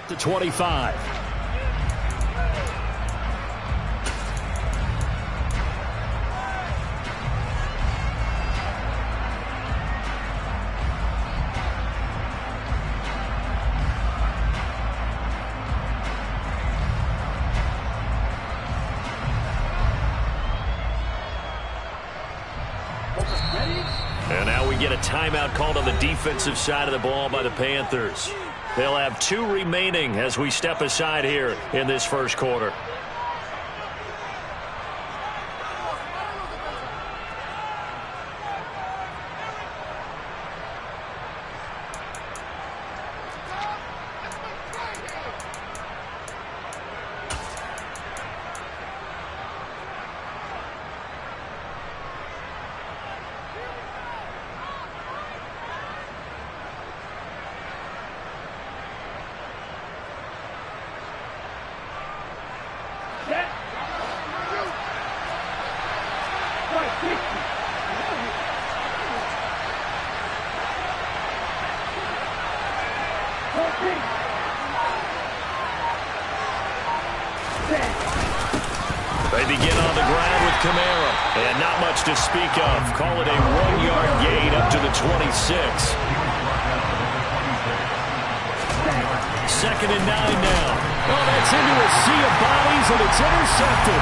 at the 25. And now we get a timeout called on the defensive side of the ball by the Panthers. They'll have 2 remaining as we step aside here in this first quarter. They begin on the ground with Kamara. And not much to speak of. Call it a 1-yard gain up to the 26. 2nd and 9 now. Oh, that's into a sea of bodies, and it's intercepted.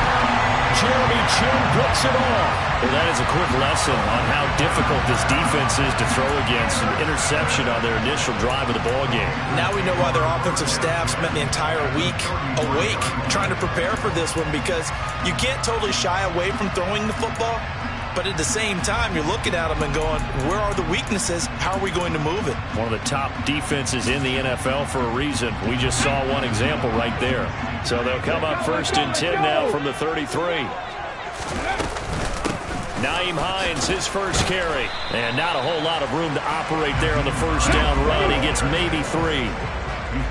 Jeremy Chinn puts it off. Well, that is a quick lesson on how difficult this defense is to throw against. An interception on their initial drive of the ballgame. Now we know why their offensive staff spent the entire week awake trying to prepare for this one, because you can't totally shy away from throwing the football, but at the same time, you're looking at them and going, where are the weaknesses? How are we going to move it? One of the top defenses in the NFL for a reason. We just saw one example right there. So they'll come up 1st and 10 now from the 33. Nyheim Hines, his first carry. And not a whole lot of room to operate there on the first down run. He gets maybe 3.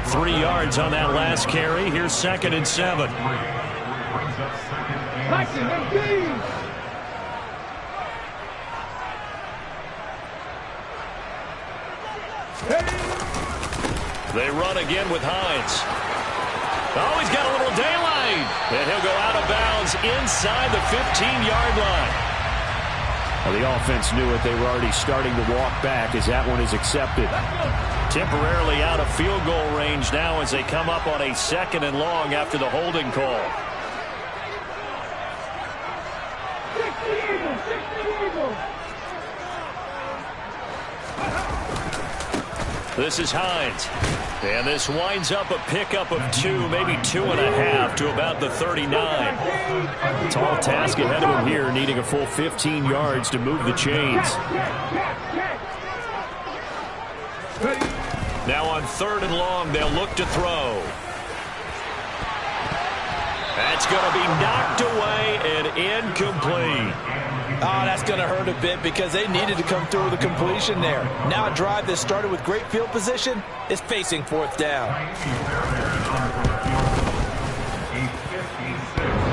3 yards on that last carry. Here's 2nd and 7. They run again with Hines. Oh, he's got a little daylight. And he'll go out of bounds inside the 15-yard line. Well, the offense knew it. They were already starting to walk back as that one is accepted. Temporarily out of field goal range now as they come up on a 2nd and long after the holding call. This is Hines. And this winds up a pickup of 2, maybe 2.5 to about the 39. Tall task ahead of him here, needing a full 15 yards to move the chains. Now on 3rd and long, they'll look to throw. That's going to be knocked away and incomplete. Oh, that's going to hurt a bit because they needed to come through with a completion there. Now a drive that started with great field position is facing 4th down.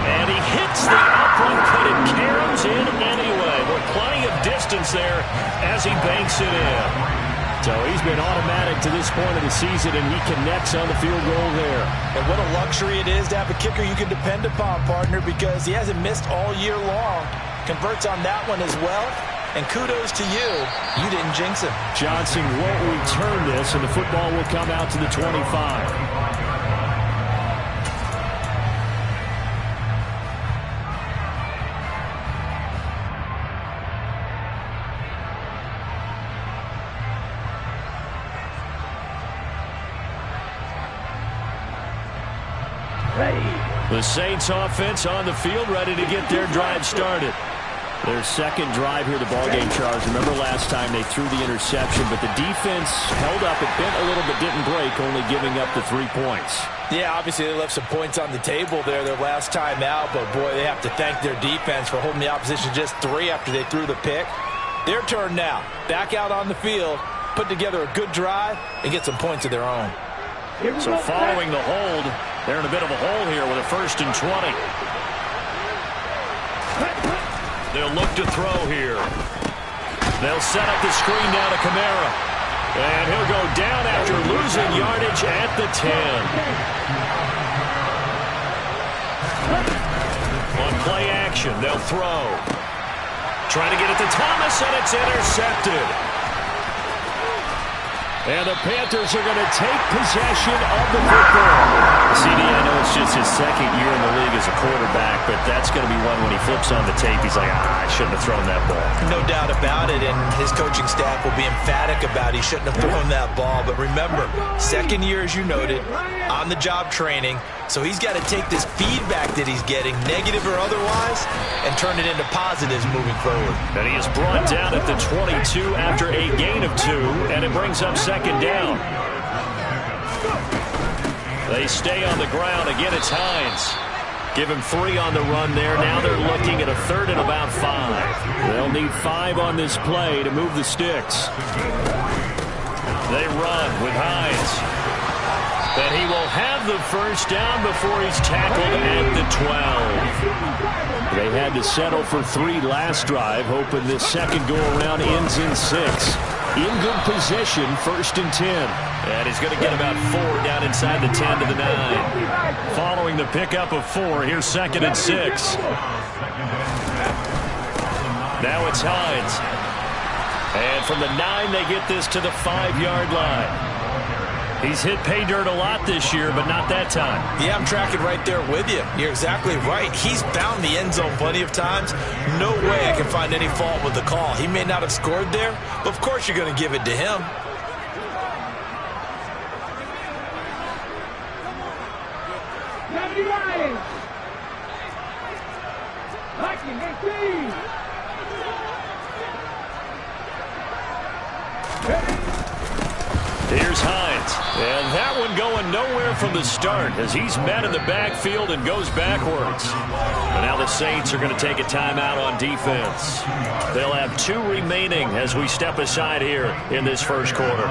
And he hits the upright, but it caroms in anyway. With plenty of distance there as he banks it in. So he's been automatic to this point of the season, and he connects on the field goal there. And what a luxury it is to have a kicker you can depend upon, partner, because he hasn't missed all year long. Converts on that one as well. And kudos to you. You didn't jinx him. Johnson won't return this, and the football will come out to the 25. The Saints offense on the field, ready to get their drive started. Their 2nd drive here, the ballgame, Charles. Remember last time they threw the interception, but the defense held up. It bent a little but didn't break, only giving up the 3 points. Yeah, obviously they left some points on the table there their last time out, but boy, they have to thank their defense for holding the opposition just 3 after they threw the pick. Their turn now. Back out on the field, put together a good drive, and get some points of their own. So following the hold, they're in a bit of a hole here with a 1st and 20. They'll look to throw here. They'll set up the screen now to Kamara. And he'll go down after losing yardage at the 10. On play action, they'll throw. Trying to get it to Thomas, and it's intercepted. And the Panthers are going to take possession of the football. CD, I know it's just his second year in the league as a quarterback, but that's going to be one when he flips on the tape, he's like, I shouldn't have thrown that ball. No doubt about it, and his coaching staff will be emphatic about he shouldn't have thrown that ball. But remember, second year, as you noted, on-the-job training, so he's got to take this feedback that he's getting, negative or otherwise, and turn it into positives moving forward. And he is brought down at the 22 after a gain of 2, and it brings up second down. They stay on the ground. Again, it's Hines. Give him 3 on the run there. Now they're looking at a 3rd and about 5. They'll need 5 on this play to move the sticks. They run with Hines. And he will have the first down before he's tackled at the 12. They had to settle for 3 last drive, hoping this second go-around ends in 6. In good position, 1st and 10. And he's going to get about 4 down inside the 10 to the 9. Following the pickup of 4, here's 2nd and 6. Now it's Hines. And from the 9, they get this to the 5-yard line. He's hit pay dirt a lot this year, but not that time. Yeah, I'm tracking right there with you. You're exactly right. He's found the end zone plenty of times. No way I can find any fault with the call. He may not have scored there, but of course you're going to give it to him. Here's Hines. And that one going nowhere from the start as he's met in the backfield and goes backwards. And now the Saints are going to take a timeout on defense. They'll have 2 remaining as we step aside here in this first quarter.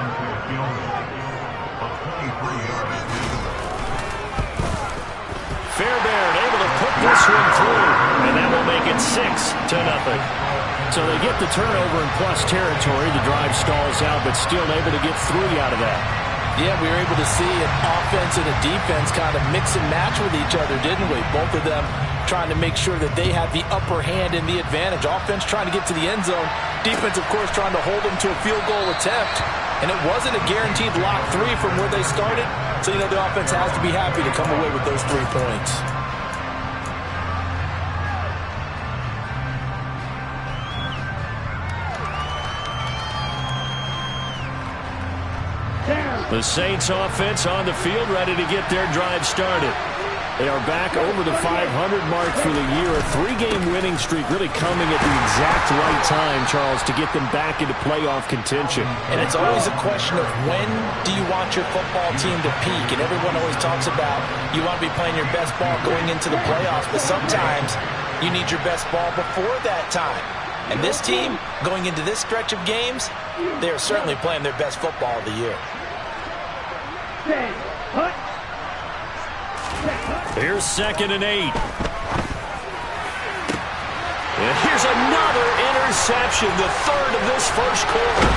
Fairbairn able to put this one through, and that will make it 6-0. So they get the turnover in plus territory. The drive stalls out, but still able to get 3 out of that. Yeah, we were able to see an offense and a defense kind of mix and match with each other, didn't we? Both of them trying to make sure that they had the upper hand and the advantage. Offense trying to get to the end zone. Defense, of course, trying to hold them to a field goal attempt. And it wasn't a guaranteed lock 3 from where they started. So, you know, the offense has to be happy to come away with those 3 points. The Saints offense on the field, ready to get their drive started. They are back over the 500 mark for the year. A 3-game winning streak really coming at the exact right time, Charles, to get them back into playoff contention. And it's always a question of when do you want your football team to peak? And everyone always talks about you want to be playing your best ball going into the playoffs, but sometimes you need your best ball before that time. And this team, going into this stretch of games, they are certainly playing their best football of the year. Here's 2nd and 8. And here's another interception, the 3rd of this first quarter.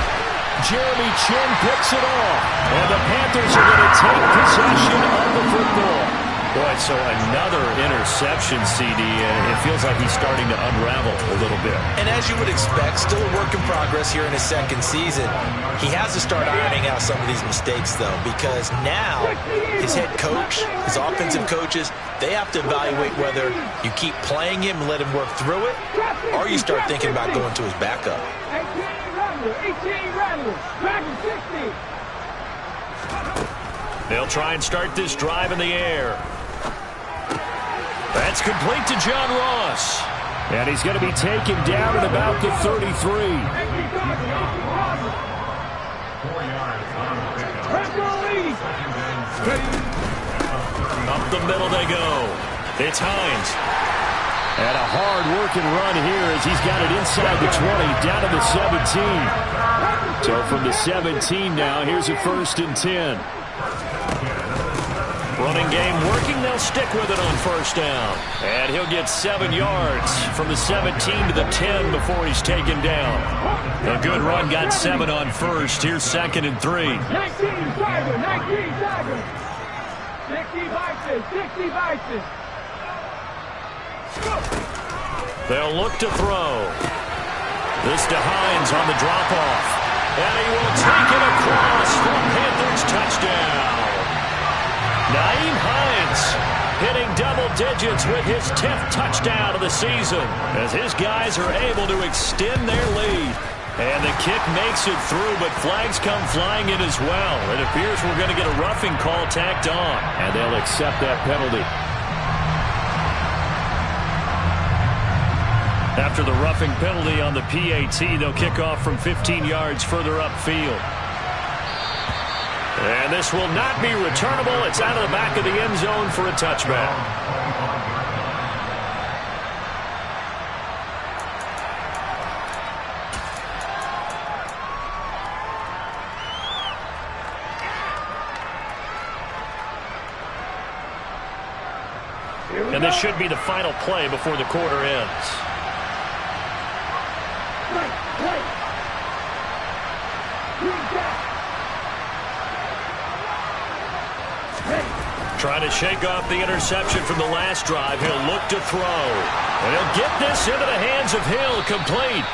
Jeremy Chinn picks it off. And the Panthers are going to take possession of the football. Boy, so another interception, CD, and it feels like he's starting to unravel a little bit. And as you would expect, still a work in progress here in his 2nd season. He has to start ironing out some of these mistakes, though, because now his head coach, his offensive coaches, they have to evaluate whether you keep playing him and let him work through it, or you start thinking about going to his backup. 18 Rattler, back to 60. They'll try and start this drive in the air. That's complete to John Ross. And he's going to be taken down at about the 33. Up the middle they go. It's Hines. And a hard-working run here as he's got it inside the 20, down to the 17. So from the 17 now, here's a 1st and 10. Running game working. They'll stick with it on first down. And he'll get 7 yards from the 17 to the 10 before he's taken down. A good run, got 7 on first. Here's 2nd and 3. 19 Tiger, 19 Tiger. 60 Bison, 60 Bison. They'll look to throw. This to Hines on the drop-off. And he will take it across for a Panthers touchdown. Nyheim Hines hitting double digits with his 10th touchdown of the season as his guys are able to extend their lead. And the kick makes it through, but flags come flying in as well. It appears we're going to get a roughing call tacked on. And they'll accept that penalty. After the roughing penalty on the PAT, they'll kick off from 15 yards further upfield. And this will not be returnable. It's out of the back of the end zone for a touchback. And this should be the final play before the quarter ends. Trying to shake off the interception from the last drive. He'll look to throw. And he'll get this into the hands of Hill, complete.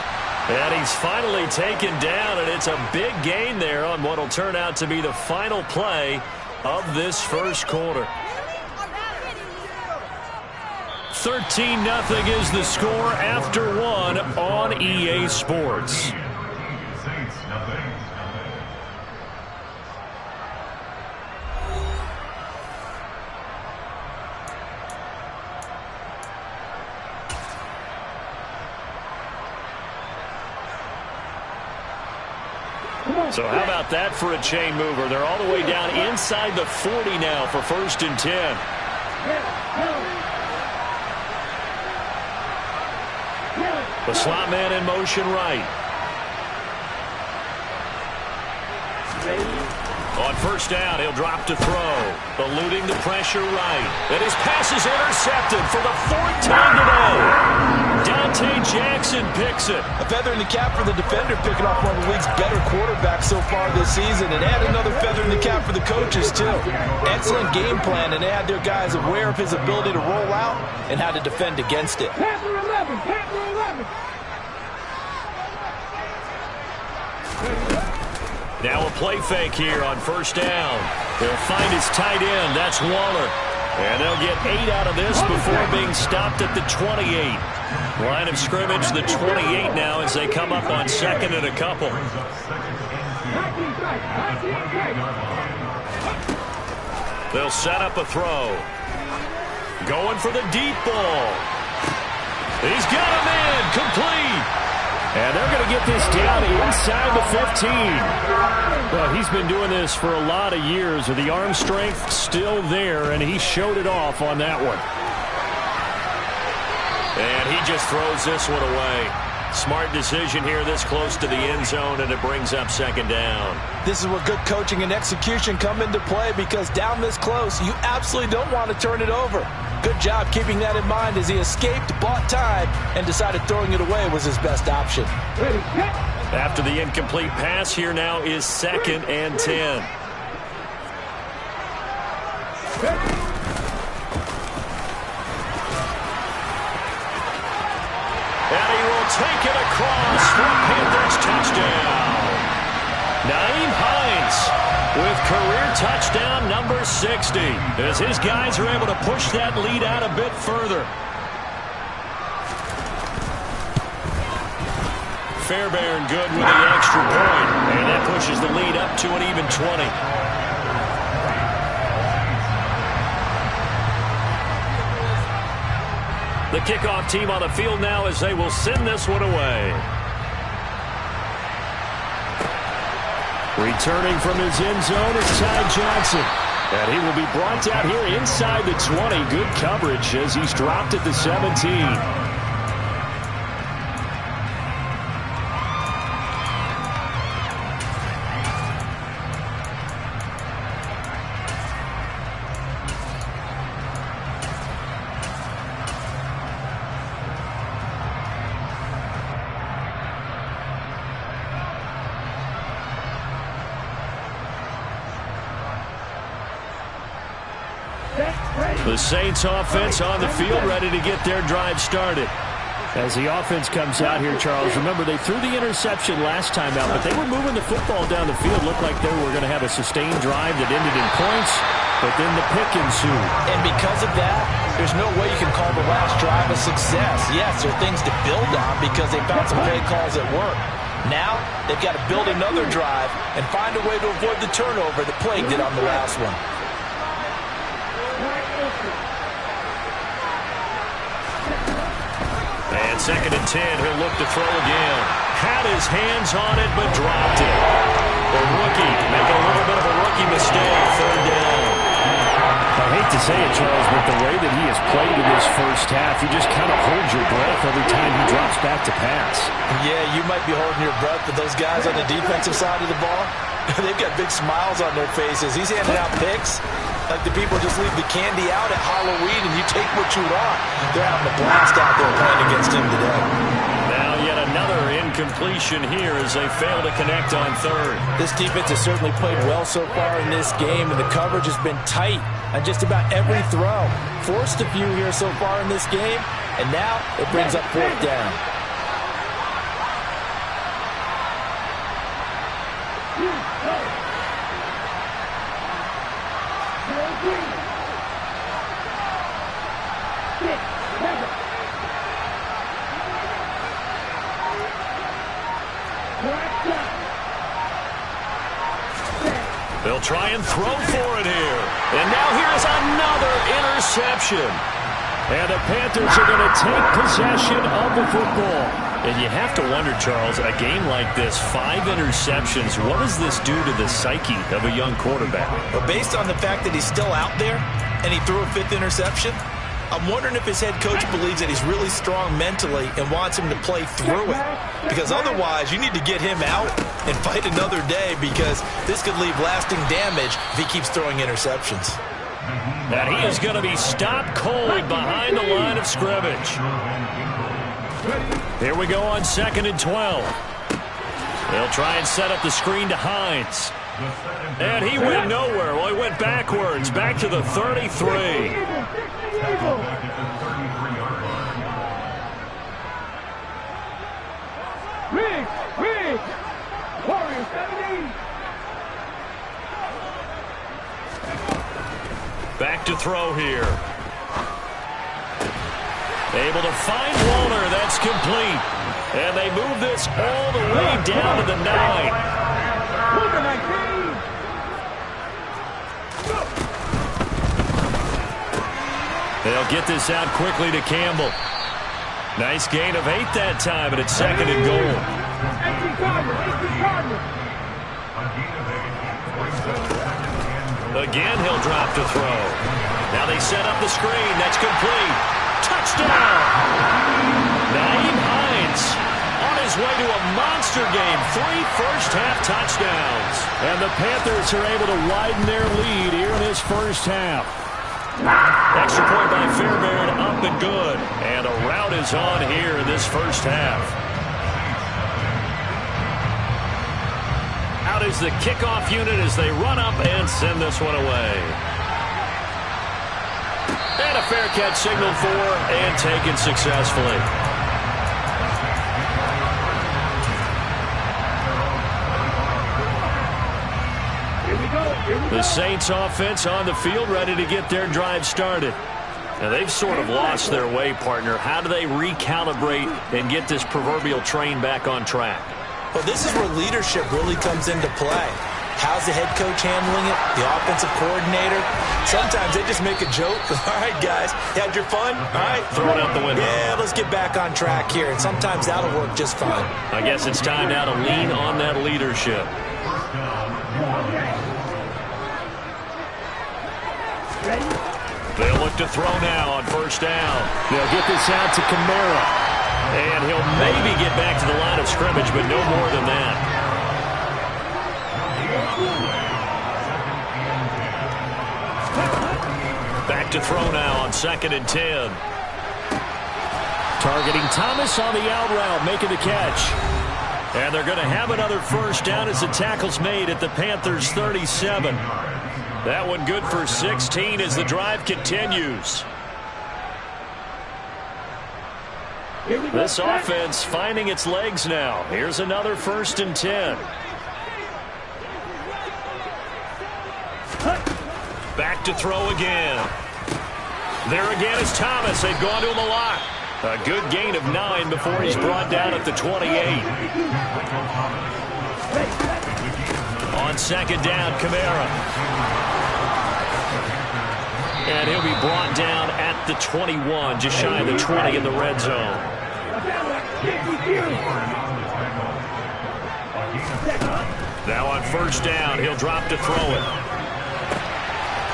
And he's finally taken down, and it's a big gain there on what will turn out to be the final play of this first quarter. 13-0 is the score after 1 on EA Sports. So how about that for a chain mover? They're all the way down inside the 40 now for 1st and 10. The slot man in motion right. On first down, he'll drop to throw. Eluding the pressure right. And his pass is intercepted for the 4th time today. Dante Jackson picks it. A feather in the cap for the defender, picking off one of the league's better quarterbacks so far this season. And add another feather in the cap for the coaches, too. Excellent game plan, and they had their guys aware of his ability to roll out and how to defend against it. Panther 11, Panther 11. Now a play fake here on first down. They'll find his tight end. That's Waller. And they'll get 8 out of this before being stopped at the 28. Line of scrimmage, the 28 now as they come up on 2nd and a couple. They'll set up a throw. Going for the deep ball. He's got him in. Complete. And they're going to get this down inside the 15. Well, he's been doing this for a lot of years. The arm strength still there, and he showed it off on that one. And he just throws this one away. Smart decision here this close to the end zone, and it brings up 2nd down. This is where good coaching and execution come into play, because down this close, you absolutely don't want to turn it over. Good job keeping that in mind as he escaped, bought time, and decided throwing it away was his best option. After the incomplete pass, here now is 2nd and 10. And he will take it across for a Panthers touchdown. Nyheim Hines with career touchdown number 60 as his guys are able to push that lead out a bit further. Fairbairn good with the extra point, and that pushes the lead up to an even 20. The kickoff team on the field now as they will send this one away. Returning from his end zone is Ty Johnson. And he will be brought down here inside the 20. Good coverage as he's dropped at the 17. The Saints offense on the field, ready to get their drive started. As the offense comes out here, Charles, remember they threw the interception last time out, but they were moving the football down the field. Looked like they were going to have a sustained drive that ended in points, but then the pick ensued. And because of that, there's no way you can call the last drive a success. Yes, there are things to build on because they found some play calls at work. Now, they've got to build another drive and find a way to avoid the turnover that plagued it on the last one. And 2nd and 10, he'll look to throw again. Had his hands on it, but dropped it. The rookie making a little bit of a rookie mistake, 3rd down. I hate to say it, Charles, but the way that he has played in this first half, you just kind of hold your breath every time he drops back to pass. Yeah, you might be holding your breath, but those guys on the defensive side of the ball, they've got big smiles on their faces. He's handing out picks like the people just leave the candy out at Halloween and you take what you want. They're having a blast out there playing against him today. Now yet another incompletion here as they fail to connect on 3rd. This defense has certainly played well so far in this game, and the coverage has been tight on just about every throw. Forced a few here so far in this game, and now it brings up 4th down. They'll try and throw for it here. And now here's another interception. And the Panthers are going to take possession of the football. And you have to wonder, Charles, a game like this, 5 interceptions, what does this do to the psyche of a young quarterback? Well, based on the fact that he's still out there and he threw a 5th interception, I'm wondering if his head coach believes that he's really strong mentally and wants him to play through it. Because otherwise, you need to get him out and fight another day because this could leave lasting damage if he keeps throwing interceptions. And he is going to be stopped cold behind the line of scrimmage. Here we go on 2nd and 12. They'll try and set up the screen to Hines. And he went nowhere. Well, he went backwards, back to the 33. Riggs! Warriors 17! Back to throw here. Able to find Walter. That's complete. And they move this all the way down to the 9. Number 19! They'll get this out quickly to Campbell. Nice gain of 8 that time, and it's 2nd and goal. Again, he'll drop to throw. Now they set up the screen. That's complete. Touchdown! Nyheim Hines on his way to a monster game. 3 first-half touchdowns. And the Panthers are able to widen their lead here in this first half. Extra point by Fairbairn, up and good. And a rout is on here in this first half. Out is the kickoff unit as they run up and send this one away. And a fair catch signaled for and taken successfully. The Saints offense on the field ready to get their drive started. Now they've sort of lost their way, partner. How do they recalibrate and get this proverbial train back on track? Well, this is where leadership really comes into play. How's the head coach handling it? The offensive coordinator? Sometimes they just make a joke. All right, guys, you had your fun? All right. Throw it out the window. Yeah, let's get back on track here. And sometimes that'll work just fine. I guess it's time now to lean on that leadership. They'll look to throw now on 1st down. They'll get this out to Kamara. And he'll maybe get back to the line of scrimmage, but no more than that. Back to throw now on 2nd and 10. Targeting Thomas on the out route, making the catch. And they're going to have another 1st down as the tackle's made at the Panthers' 37. That one good for 16 as the drive continues. This offense finding its legs now. Here's another 1st and 10. Back to throw again. There again is Thomas. They've gone to him a lot. A good gain of 9 before he's brought down at the 28. On 2nd down, Kamara. And he'll be brought down at the 21, just shy of the 20 in the red zone. Now on 1st down, he'll drop to throw it.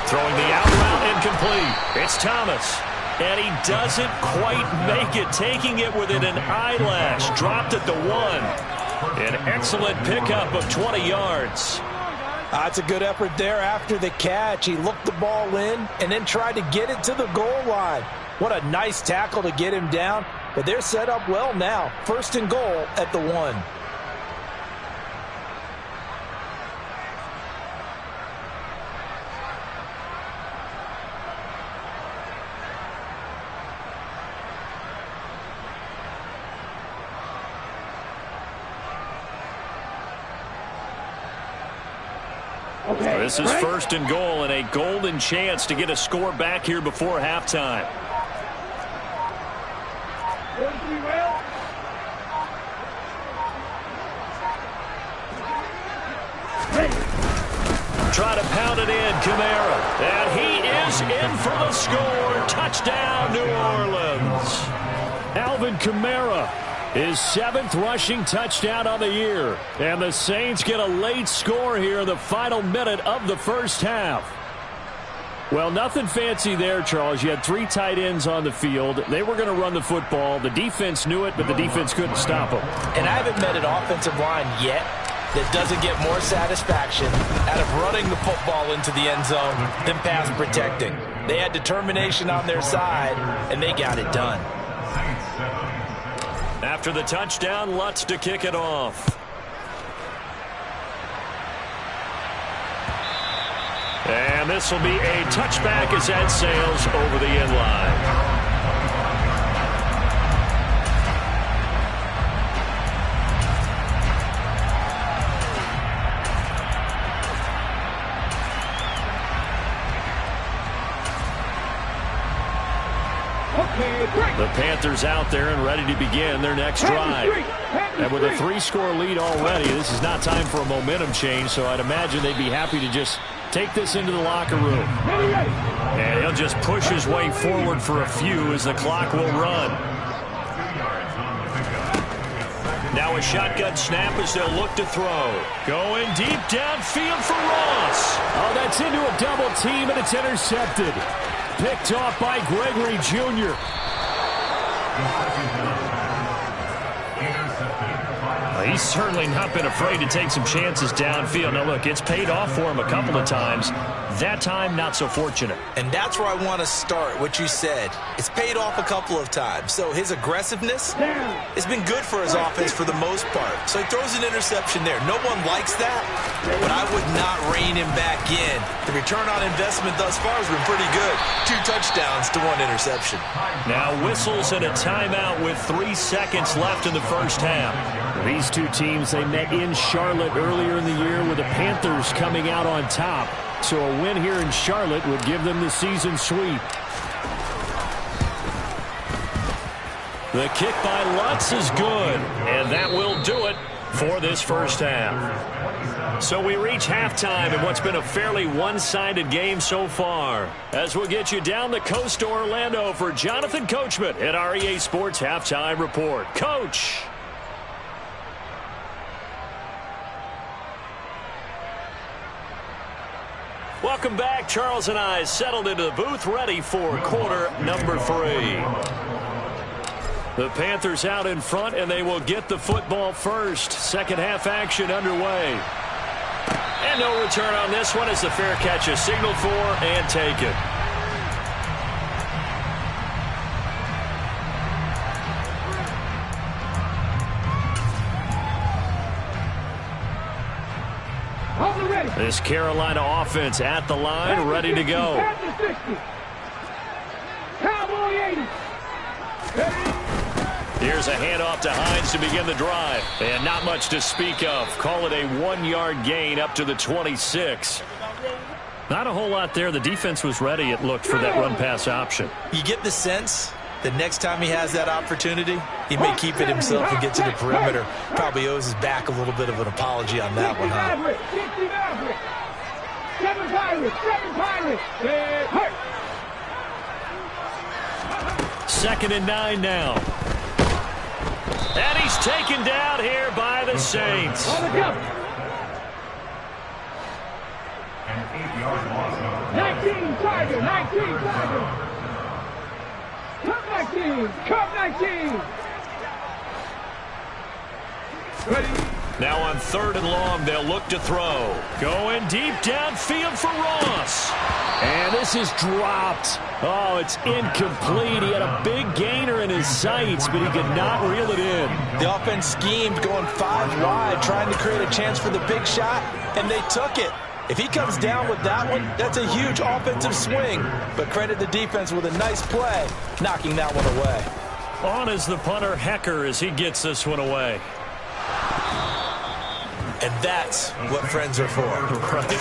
Throwing the out route incomplete. It's Thomas. And he doesn't quite make it, taking it within an eyelash. Dropped at the 1. An excellent pickup of 20 yards. That's a good effort there after the catch. He looked the ball in and then tried to get it to the goal line. What a nice tackle to get him down. But they're set up well now. 1st and goal at the 1. This is 1st and goal and a golden chance to get a score back here before halftime. Try to pound it in, Kamara. And he is in for the score. Touchdown, New Orleans. Alvin Kamara. His 7th rushing touchdown on the year. And the Saints get a late score here in the final minute of the 1st half. Well, nothing fancy there, Charles. You had 3 tight ends on the field. They were going to run the football. The defense knew it, but the defense couldn't stop them. And I haven't met an offensive line yet that doesn't get more satisfaction out of running the football into the end zone than pass protecting. They had determination on their side, and they got it done. After the touchdown, Lutz to kick it off. And this will be a touchback as that sails over the end line. The Panthers out there and ready to begin their next drive. And with a 3-score lead already, this is not time for a momentum change, so I'd imagine they'd be happy to just take this into the locker room. And he'll just push his way forward for a few as the clock will run. Now a shotgun snap as they'll look to throw. Going deep downfield for Ross. Oh, that's into a double team, and it's intercepted. Picked off by Gregory Jr. He's certainly not been afraid to take some chances downfield. Now, look, it's paid off for him a couple of times. That time, not so fortunate. And that's where I want to start, what you said. It's paid off a couple of times. So his aggressiveness has been good for his offense for the most part. So he throws an interception there. No one likes that, but I would not rein him back in. The return on investment thus far has been pretty good. 2 touchdowns to 1 interception. Now whistles and a timeout with 3 seconds left in the first half. These two teams, they met in Charlotte earlier in the year with the Panthers coming out on top. So a win here in Charlotte would give them the season sweep. The kick by Lutz is good, and that will do it for this first half. So we reach halftime in what's been a fairly one-sided game so far. As we'll get you down the coast to Orlando for Jonathan Coachman at our EA Sports Halftime Report. Coach. Welcome back. Charles and I settled into the booth ready for quarter number 3. The Panthers out in front, and they will get the football first. Second half action underway. And no return on this one as the fair catch is signaled for and taken. This Carolina offense at the line, ready to go. Here's a handoff to Hines to begin the drive. And not much to speak of. Call it a 1-yard gain up to the 26. Not a whole lot there. The defense was ready, it looked, for that run-pass option. You get the sense that next time he has that opportunity, he may keep it himself and get to the perimeter. Probably owes his back a little bit of an apology on that one, huh? 2nd and 9 now. And he's taken down here by the Saints. 19 Tiger, 19 Tiger. Come 19, come 19. Ready? Now on 3rd and long, they'll look to throw. Going deep downfield for Ross. And this is dropped. Oh, it's incomplete. He had a big gainer in his sights, but he could not reel it in. The offense schemed going 5 wide, trying to create a chance for the big shot, and they took it. If he comes down with that one, that's a huge offensive swing. But credit the defense with a nice play, knocking that one away. On is the punter, Hecker, as he gets this one away. And that's what friends are for. Right.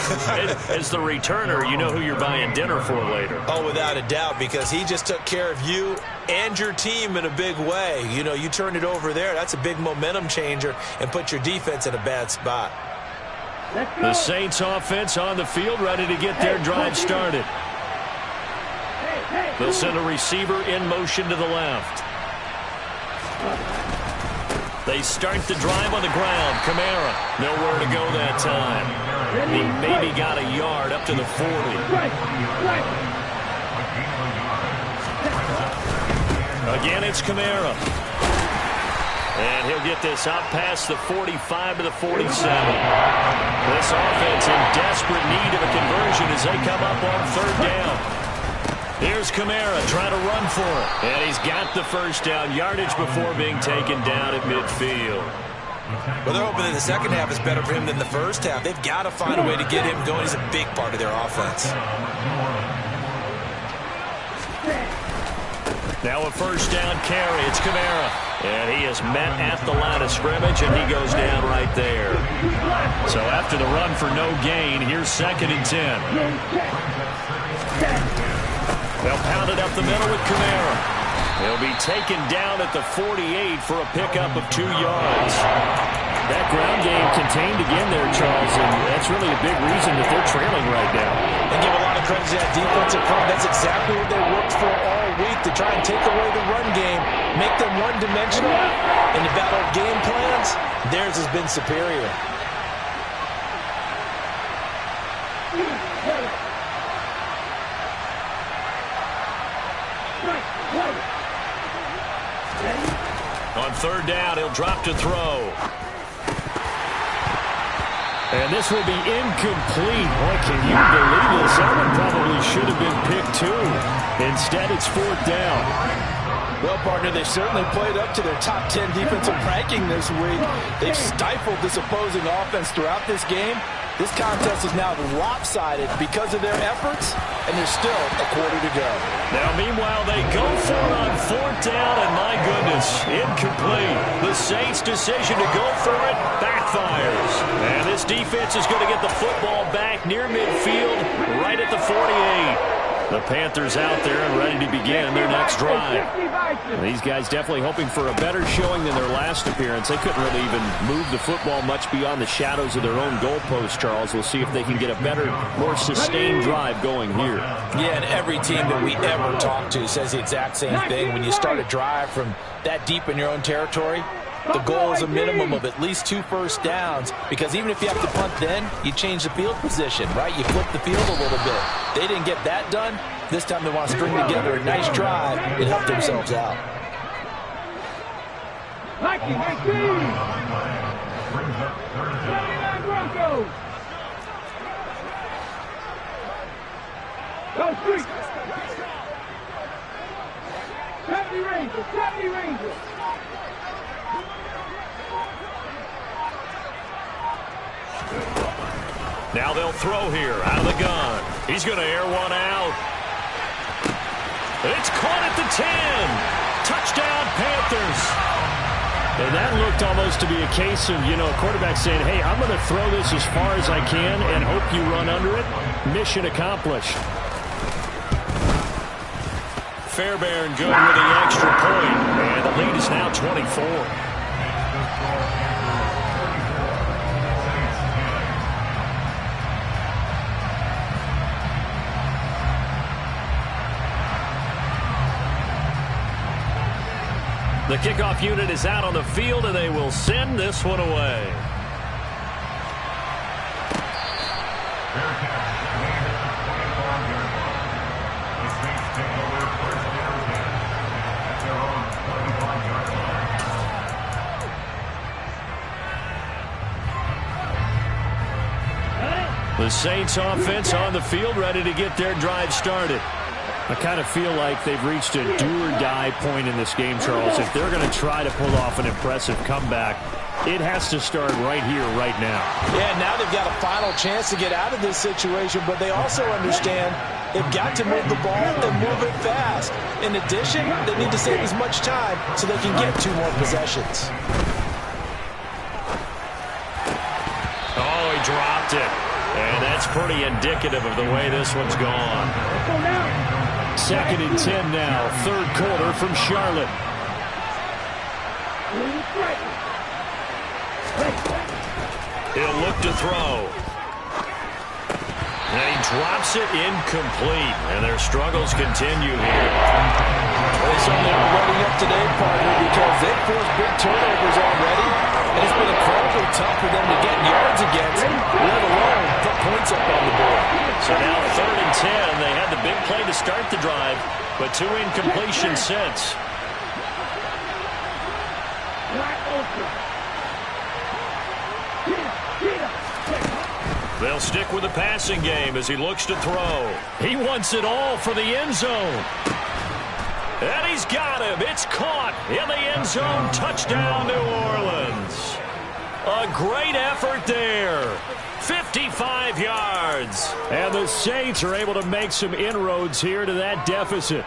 As the returner, you know who you're buying dinner for later. Oh, without a doubt, because he just took care of you and your team in a big way. You know, you turned it over there. That's a big momentum changer and put your defense in a bad spot. The Saints offense on the field, ready to get their drive started. They'll send a receiver in motion to the left. They start the drive on the ground. Kamara, nowhere to go that time. He maybe got a yard up to the 40. Again, it's Kamara. And he'll get this out past the 45 to the 47. This offense in desperate need of a conversion as they come up on 3rd down. Here's Kamara trying to run for it. And he's got the first down, yardage before being taken down at midfield. Well, they're hoping that the second half is better for him than the first half. They've got to find a way to get him going. He's a big part of their offense. Now a first down carry. It's Kamara. And he is met at the line of scrimmage, and he goes down right there. So after the run for no gain, here's 2nd and 10. They'll pound it up the middle with Kamara. He'll be taken down at the 48 for a pickup of 2 yards. That ground game contained again there, Charles, and that's really a big reason that they're trailing right now. They give a lot of credit to that defensive front. That's exactly what they worked for all week, to try and take away the run game, make them one-dimensional. In the battle of game plans, theirs has been superior. On 3rd down, he'll drop to throw. And this will be incomplete. Boy, can you believe this? That one probably should have been picked too. Instead, it's 4th down. Well, partner, they certainly played up to their top 10 defensive ranking this week. They've stifled this opposing offense throughout this game. This contest is now lopsided because of their efforts, and there's still a quarter to go. Now, meanwhile, they go for it on 4th down, and my goodness, incomplete. The Saints' decision to go for it backfires. And this defense is going to get the football back near midfield, right at the 48. The Panthers out there and ready to begin their next drive. And these guys definitely hoping for a better showing than their last appearance. They couldn't really even move the football much beyond the shadows of their own goalpost, Charles. We'll see if they can get a better, more sustained drive going here. Yeah, and every team that we ever talk to says the exact same thing. When you start a drive from that deep in your own territory, the goal is a minimum of at least 2 first downs, because even if you have to punt then, you change the field position, right? You flip the field a little bit. They didn't get that done. This time they want to string together a nice drive and help themselves out. Go street. 70 Rangers, 70 Rangers. Now they'll throw here out of the gun. He's going to air one out. It's caught at the 10. Touchdown, Panthers. And that looked almost to be a case of, a quarterback saying, hey, I'm going to throw this as far as I can and hope you run under it. Mission accomplished. Fairbairn good with the extra point. And the lead is now 24. The kickoff unit is out on the field, and they will send this one away. The Saints offense on the field, ready to get their drive started. I kind of feel like they've reached a do-or-die point in this game, Charles. If they're going to try to pull off an impressive comeback, it has to start right here, right now. Yeah, now they've got a final chance to get out of this situation, but they also understand they've got to move the ball and move it fast. In addition, they need to save as much time so they can get 2 more possessions. Oh, he dropped it. And that's pretty indicative of the way this one's gone. 2nd and 10 now. 3rd quarter from Charlotte. He'll look to throw. And he drops it incomplete. And their struggles continue here. They certainly are running up today, partner, because they've forced big turnovers already. And it's been incredibly tough for them to get yards against, let alone put points up on the board. So now 3rd and 10. They had the big play to start the drive, but 2 incompletions since. They'll stick with the passing game as he looks to throw. He wants it all for the end zone. And he's got him. It's caught in the end zone. Touchdown, New Orleans. A great effort there. 55 yards. And the Saints are able to make some inroads here to that deficit.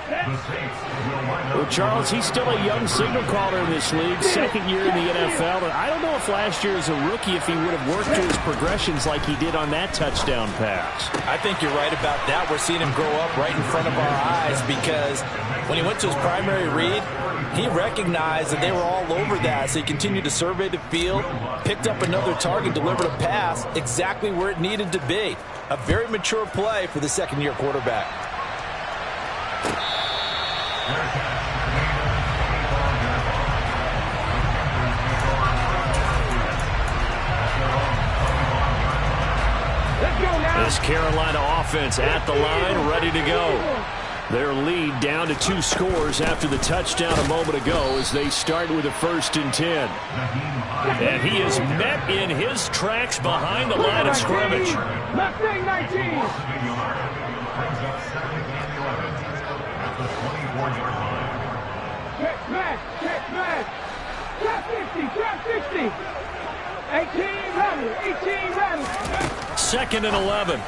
Well, Charles, he's still a young signal caller in this league, 2nd year in the NFL. And I don't know if last year as a rookie if he would have worked to his progressions like he did on that touchdown pass. I think you're right about that. We're seeing him grow up right in front of our eyes because when he went to his primary read, he recognized that they were all over that. So he continued to survey the field, picked up another target, delivered a pass exactly where it needed to be. A very mature play for the 2nd-year quarterback. This Carolina offense at the line, ready to go. Their lead down to 2 scores after the touchdown a moment ago as they start with a 1st and 10. And he is met in his tracks behind the line of scrimmage. Mustang 19. Check back, check back. Trap 50, 18 running. 2nd and 11.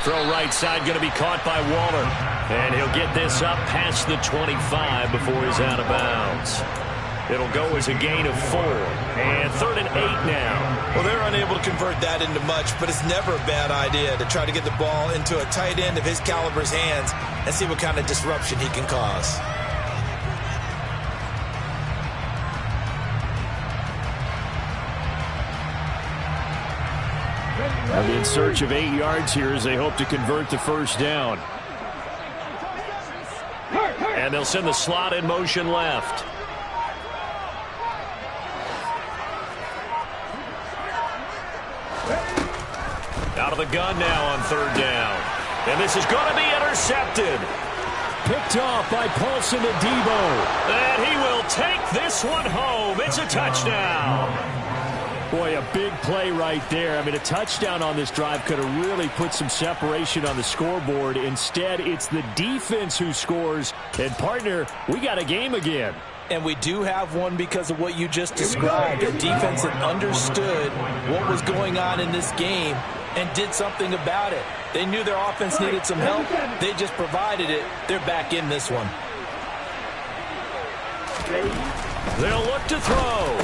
Throw right side going to be caught by Waller. And he'll get this up past the 25 before he's out of bounds. It'll go as a gain of 4. And 3rd and 8 now. Well, they're unable to convert that into much, but it's never a bad idea to try to get the ball into a tight end of his caliber's hands and see what kind of disruption he can cause. They're in search of 8 yards here as they hope to convert the 1st down. And they'll send the slot in motion left. Out of the gun now on 3rd down. And this is going to be intercepted. Picked off by Paulson Adebo. And he will take this one home. It's a touchdown. Boy, a big play right there. I mean, a touchdown on this drive could have really put some separation on the scoreboard. Instead, it's the defense who scores. And, partner, we got a game again. And we do have one because of what you just described. A defense that understood what was going on in this game and did something about it. They knew their offense needed some help. They just provided it. They're back in this one. They'll look to throw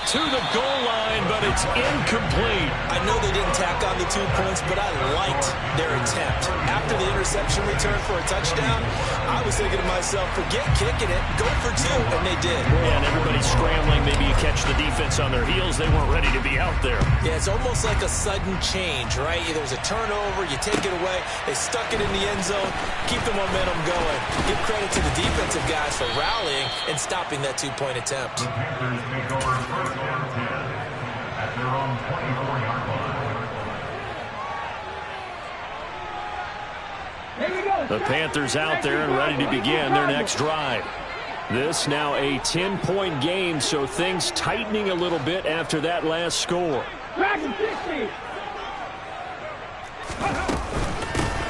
to the goal line, but it's incomplete. I know they didn't tack on the 2 points, but I liked their attempt. After the interception return for a touchdown, I was thinking to myself, forget kicking it, go for 2, and they did. Yeah, and everybody's scrambling. Maybe you catch the defense on their heels. They weren't ready to be out there. Yeah, it's almost like a sudden change, right? There was a turnover, you take it away, they stuck it in the end zone, keep the momentum going. Give credit to the defensive guys for rallying and stopping that 2-point attempt. At their own 24-yard line. The Panthers out there and ready to begin their next drive. This now a 10-point game, so things tightening a little bit after that last score.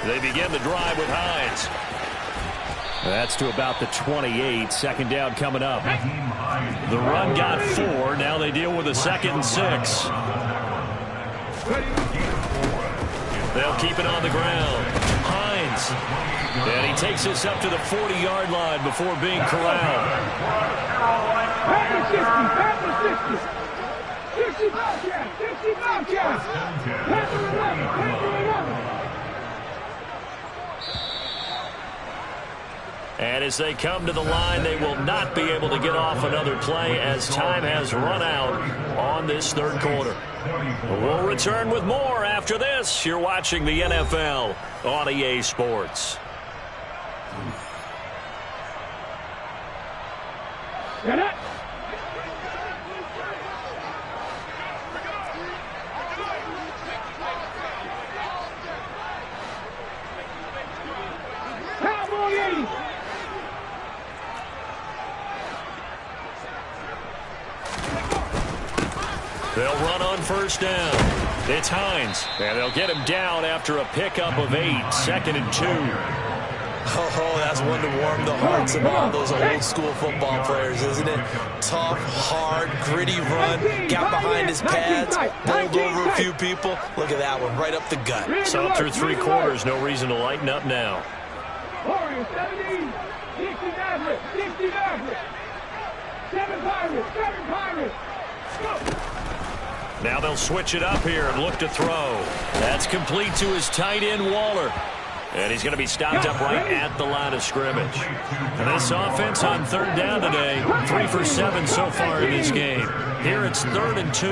They begin the drive with Hines. That's to about the 28. Second down coming up. The run got 4. Now they deal with a 2nd and 6. They'll keep it on the ground. Hines. And he takes us up to the 40-yard line before being corralled. 60 Bobcats. 60 Bobcats. Panther 11. Panther 11. And as they come to the line, they will not be able to get off another play as time has run out on this third quarter. We'll return with more after this. You're watching the NFL on EA Sports. Get it. Cowboy 80. They'll run on first down. It's Hines, and they'll get him down after a pickup of 8, 2nd and 2. Oh, that's one to warm the hearts of all those old-school football players, isn't it? Tough, hard, gritty run, got behind his pads, bowled over a few people. Look at that one, right up the gut. So through 3 quarters, no reason to lighten up now. Warriors 17. 60 Mavericks. 60 Mavericks. 7 Pirates. 7 Pirates. Go. Now they'll switch it up here and look to throw. That's complete to his tight end, Waller. And he's going to be stopped up right at the line of scrimmage. And this offense on third down today, 3 for 7 so far in this game. Here it's 3rd and 2.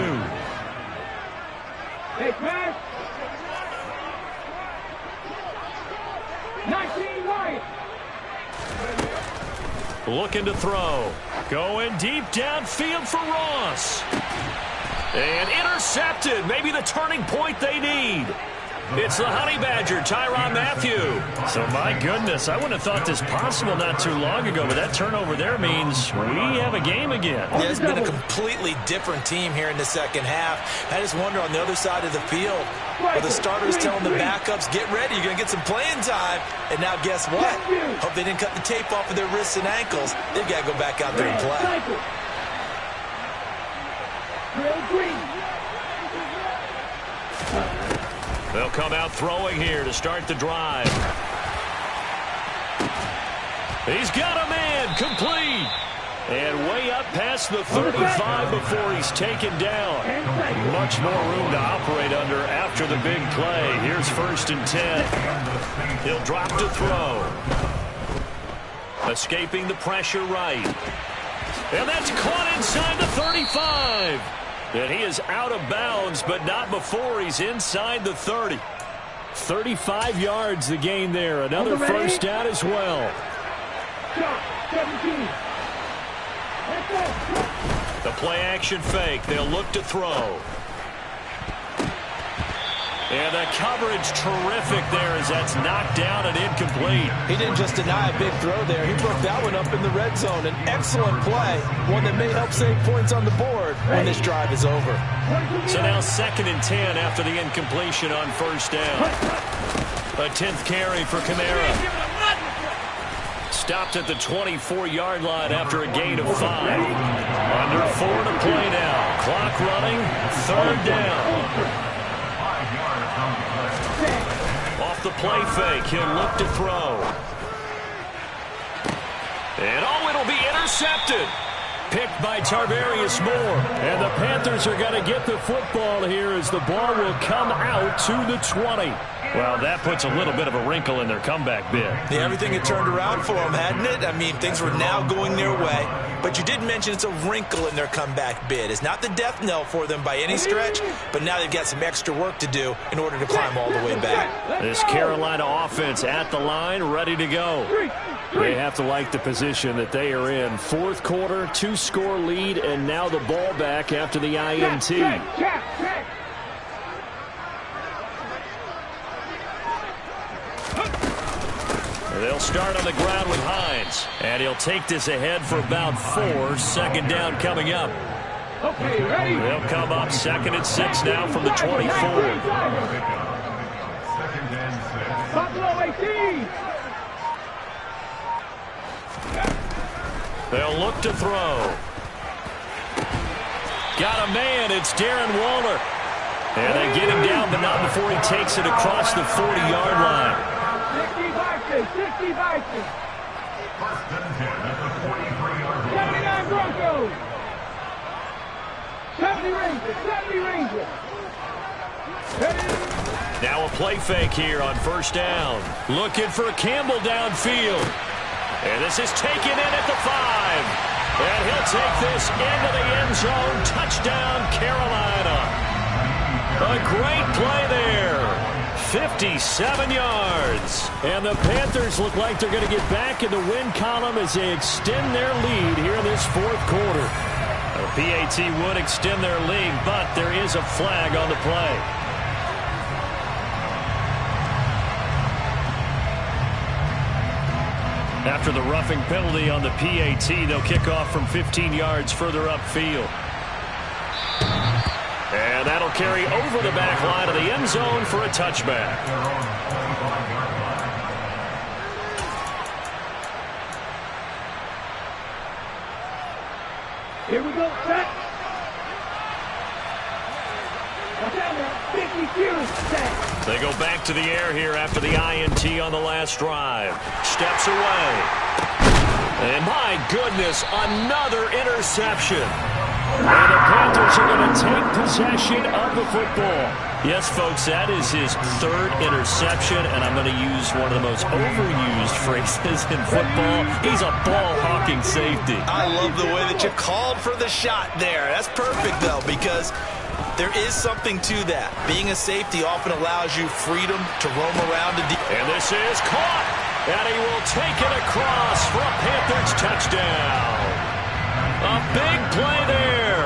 Take back. 19 right. Looking to throw. Going deep downfield for Ross. And intercepted. Maybe the turning point they need. It's the Honey Badger, Tyrann Mathieu. So, my goodness, I wouldn't have thought this possible not too long ago, but that turnover there means we have a game again. Yeah, it's been a completely different team here in the second half. I just wonder on the other side of the field, where the starters telling the backups, get ready, you're going to get some playing time. And now guess what? Hope they didn't cut the tape off of their wrists and ankles. They've got to go back out there and play. They'll come out throwing here to start the drive. He's got a man, complete. And way up past the 35 before he's taken down. Much more room to operate under after the big play. Here's 1st and 10. He'll drop to throw. Escaping the pressure right. And that's caught inside the 35. And he is out of bounds, but not before he's inside the 30. 35 yards the gain there. Another first down as well. The play action fake. They'll look to throw. And the coverage terrific there as that's knocked down and incomplete. He didn't just deny a big throw there. He broke that one up in the red zone. An excellent play, one that may help save points on the board when this drive is over. So now 2nd and 10 after the incompletion on first down. A 10th carry for Kamara. Stopped at the 24-yard line after a gain of 5. Under 4 to play now. Clock running. 3rd down. Off the play fake, he'll look to throw. And it'll be intercepted. Picked by Tarvarius Moore. And the Panthers are going to get the football here as the ball will come out to the 20. Well, that puts a little bit of a wrinkle in their comeback bid. Yeah, everything had turned around for them, hadn't it? I mean, things were now going their way. But you did mention it's a wrinkle in their comeback bid. It's not the death knell for them by any stretch, but now they've got some extra work to do in order to climb all the way back. This Carolina offense at the line, ready to go. They have to like the position that they are in. 4th quarter, 2-score lead, and now the ball back after the INT. They'll start on the ground with Hines. And he'll take this ahead for about 4. 2nd down coming up. Okay, ready? They'll come up 2nd and 6 now from the 24. Buffalo 18. They'll look to throw. Got a man. It's Darren Waller. And they get him down, but not before he takes it across the 40-yard line. 60 Vikings. 79 Broncos. 70 Rangers. Now a play fake here on first down. Looking for Campbell downfield. And this is taken in at the 5. And he'll take this into the end zone. Touchdown, Carolina. A great play there. 57 yards. And the Panthers look like they're going to get back in the win column as they extend their lead here in this 4th quarter. The PAT would extend their lead, but there is a flag on the play. After the roughing penalty on the PAT, they'll kick off from 15 yards further upfield. And that'll carry over the back line of the end zone for a touchback. Here we go, set. They go back to the air here after the INT on the last drive. Steps away. And my goodness, another interception. And the Panthers are going to take possession of the football. Yes, folks, that is his 3rd interception, and I'm going to use one of the most overused phrases in football. He's a ball-hawking safety. I love the way that you called for the shot there. That's perfect, though, because there is something to that. Being a safety often allows you freedom to roam around. And this is caught, and he will take it across for a Panthers touchdown. A big play there.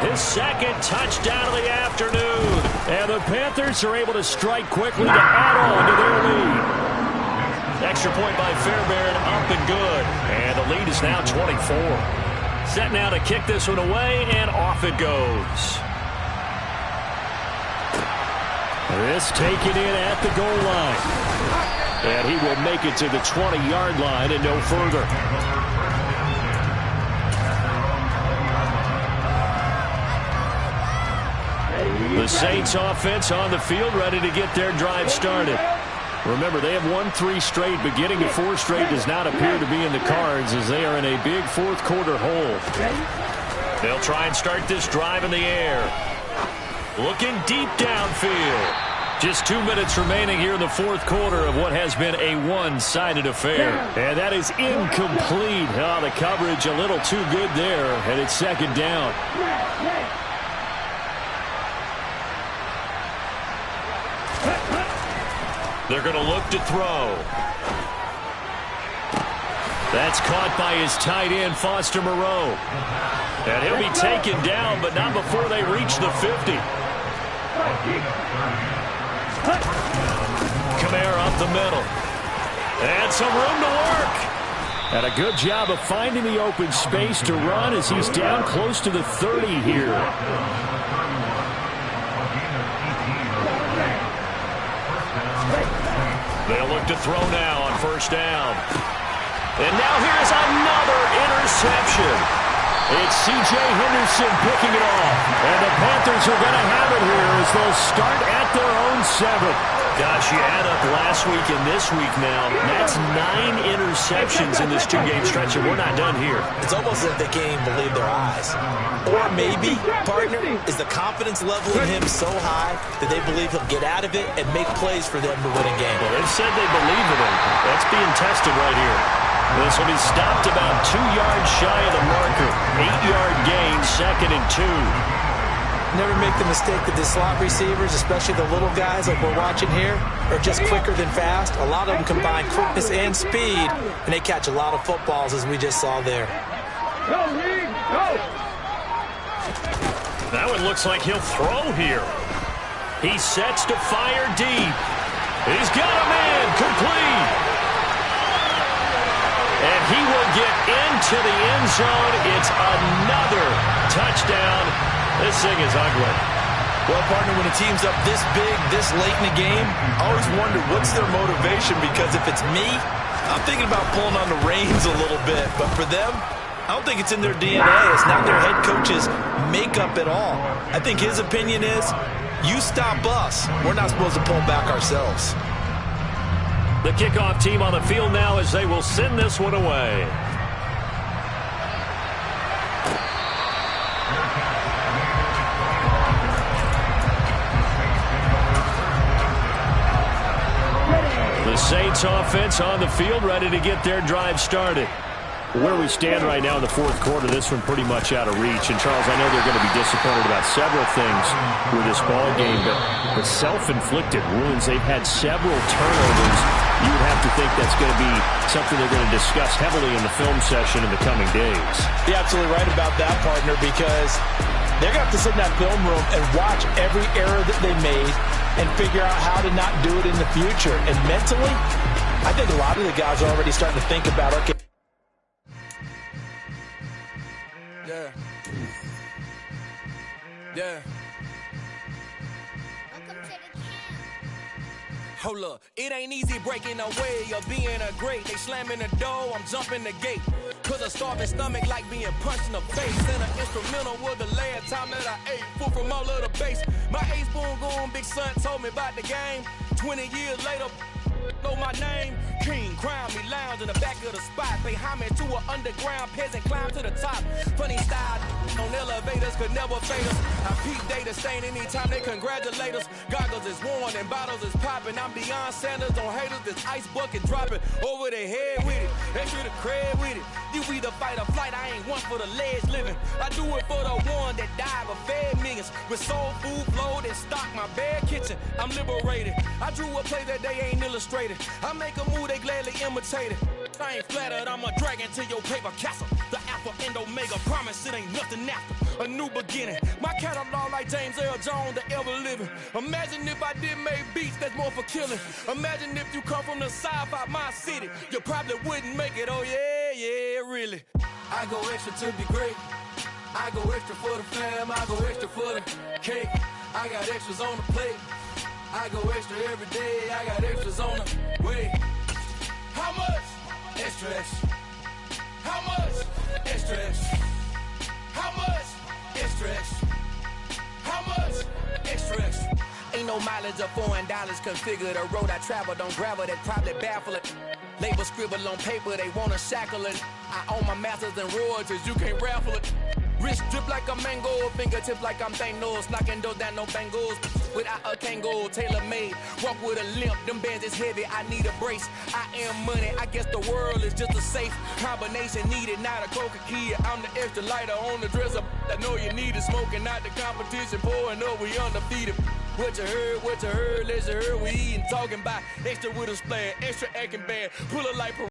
His 2nd touchdown of the afternoon. And the Panthers are able to strike quickly to add on to their lead. Extra point by Fairbairn, up and good. And the lead is now 24. Set now to kick this one away, and off it goes. This taken in at the goal line. And he will make it to the 20-yard line and no further. The Saints offense on the field, ready to get their drive started. Remember, they have won 3 straight, but getting to 4 straight does not appear to be in the cards as they are in a big 4th quarter hole. They'll try and start this drive in the air. Looking deep downfield. Just 2 minutes remaining here in the 4th quarter of what has been a one-sided affair. And that is incomplete. Oh, the coverage a little too good there, and it's 2nd down. They're going to look to throw. That's caught by his tight end, Foster Moreau. And he'll be taken down, but not before they reach the 50. Kamara up the middle. And some room to work. And a good job of finding the open space to run as he's down close to the 30 here. They'll look to throw now on first down. And now here's another interception. It's C.J. Henderson picking it off. And the Panthers are going to have it here as they'll start at their own 7. Gosh, you add up last week and this week now. That's 9 interceptions in this 2-game stretch, and we're not done here. It's almost as if they can't even believe their eyes. Or maybe, partner, is the confidence level in him so high that they believe he'll get out of it and make plays for them to win a game. Well, they've said they believe in him. That's being tested right here. This will be stopped about 2 yards shy of the marker. 8-yard gain, 2nd and 2. Never make the mistake that the slot receivers, especially the little guys like we're watching here, are just quicker than fast. A lot of them combine quickness and speed, and they catch a lot of footballs, as we just saw there. Go, Reed, go! That one looks like he'll throw here. He sets to fire deep. He's got a man complete. And he will get into the end zone. It's another touchdown. This thing is ugly. Well, partner, when a team's up this big, this late in the game, I always wonder what's their motivation, because if it's me, I'm thinking about pulling on the reins a little bit. But for them, I don't think it's in their DNA. It's not their head coach's makeup at all. I think his opinion is, you stop us. We're not supposed to pull back ourselves. The kickoff team on the field now as they will send this one away. The Saints offense on the field, ready to get their drive started. Where we stand right now in the fourth quarter, this one pretty much out of reach. And, Charles, I know they're going to be disappointed about several things with this ball game, but self-inflicted wounds. They've had several turnovers. You would have to think that's going to be something they're going to discuss heavily in the film session in the coming days. You're absolutely right about that, partner, because they're going to have to sit in that film room and watch every error that they made and figure out how to not do it in the future. And mentally, I think a lot of the guys are already starting to think about, okay, Yeah. Hold up, it ain't easy breaking away or being a great. They slamming the door, I'm jumping the gate. Cause a starving stomach like being punched in the face. And an instrumental was the last time that I ate food from all of the base. My A-spoon going, big son told me about the game. 20 years later, know my name. King, crown me, lounge in the back of the spot. Pay homage to an underground peasant, climb to the top. Funny style on elevators could never fade us. I peep data stain anytime they congratulate us. Goggles is worn and bottles is popping. I'm beyond Sanders on haters, this ice bucket dropping over their head with it. Extra the cred with it. You either fight or flight, I ain't one for the ledge living. I do it for the one that died but fed millions. With soul food flowed and stocked my bare kitchen. I'm liberated. I drew a play that they ain't illustrated. I make a move, they gladly imitate it. I ain't flattered, I'm a dragon to your paper castle. The Alpha and Omega, promise it ain't nothing after. A new beginning. My catalog like James Earl Jones, the ever living. Imagine if I did make beats that's more for killing. Imagine if you come from the sci-fi, my city. You probably wouldn't make it, oh yeah, yeah, really. I go extra to be great. I go extra for the fam, I go extra for the cake. I got extras on the plate. I go extra every day, I got extras on the way. How much? Extra, extra. How much? Extra, extra. How much? Extra, extra. How much? Extra, extra. Ain't no mileage of $4 configure the road I travel. Don't gravel, that probably baffle it. Label scribble on paper, they wanna shackle it. I own my masters and royalties, you can't raffle it. Wrist drip like a mango, fingertips like I'm Thanos, knocking those down, no bangles. Without a Kango, tailor-made, walk with a limp, them bands is heavy, I need a brace. I am money, I guess the world is just a safe combination needed, not a coca key. I'm the extra lighter on the dresser, I know you need it, smoking out the competition, pouring up, we undefeated. What you heard, let's you heard, we eating, talking about extra with a splash, extra acting bad, pull a light.